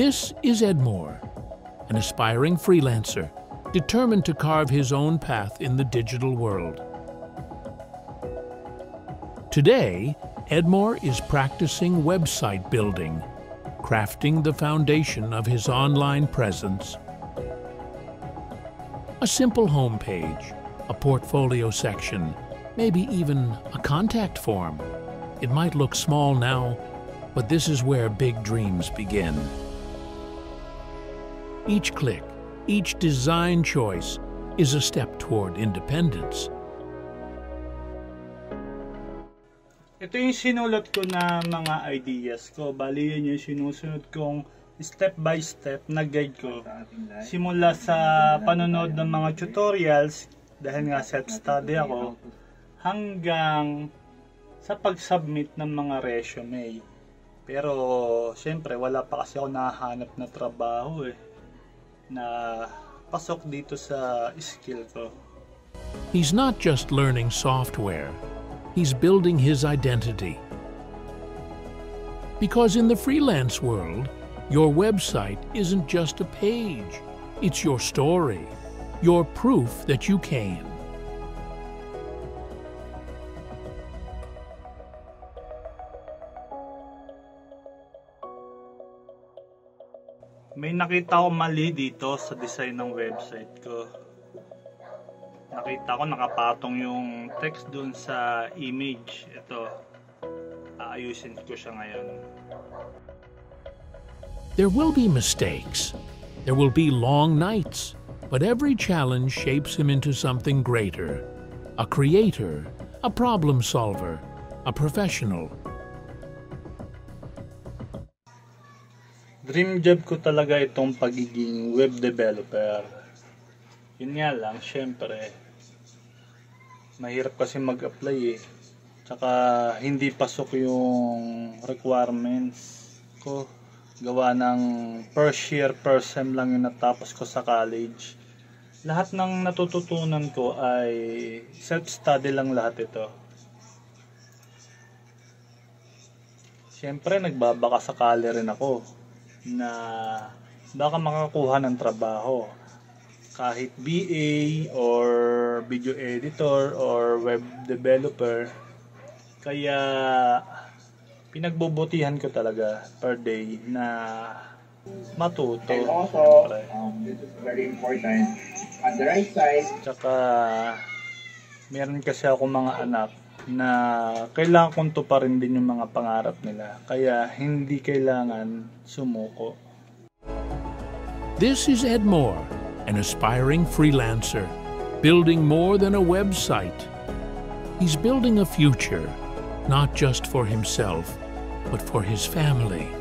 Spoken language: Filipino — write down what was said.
This is Ed Moore, an aspiring freelancer determined to carve his own path in the digital world. Today, Ed Moore is practicing website building, crafting the foundation of his online presence. A simple homepage, a portfolio section, maybe even a contact form. It might look small now, but this is where big dreams begin. Each click, each design choice is a step toward independence. Ito yung sinulat ko na mga ideas ko. Bali yun yung sinusunod kong step by step na guide ko. Simula sa panonood ng mga tutorials, dahil nga self-study ako, hanggang sa pag-submit ng mga resume. Pero syempre wala pa kasi ako nahanap na trabaho na pasok dito sa skill ko. He's not just learning software. He's building his identity. Because in the freelance world, your website isn't just a page. It's your story, your proof that you can. May nakita ko mali dito sa design ng website ko. Nakita ko nakapatong yung text dun sa image. Ito, aayusin ko siya ngayon. There will be mistakes. There will be long nights. But every challenge shapes him into something greater. A creator, a problem solver, a professional. Dream job ko talaga itong pagiging web developer. Yun nga lang, syempre, mahirap kasi mag-apply Tsaka hindi pasok yung requirements ko. Gawa ng first year, first sem lang yung natapos ko sa college. Lahat ng natututunan ko ay self-study lang lahat ito. Siyempre, nagbabaka sakali rin ako na baka makakuha ng trabaho. Kahit BA or video editor or web developer. Kaya pinagbubutihan ko talaga per day na matuto. And also, this is very important, on the right side. Tsaka meron kasi ako mga anak na kailangan kong tuparin din yung mga pangarap nila. Kaya hindi kailangan sumuko. This is Ed Moore, an aspiring freelancer, building more than a website. He's building a future, not just for himself, but for his family.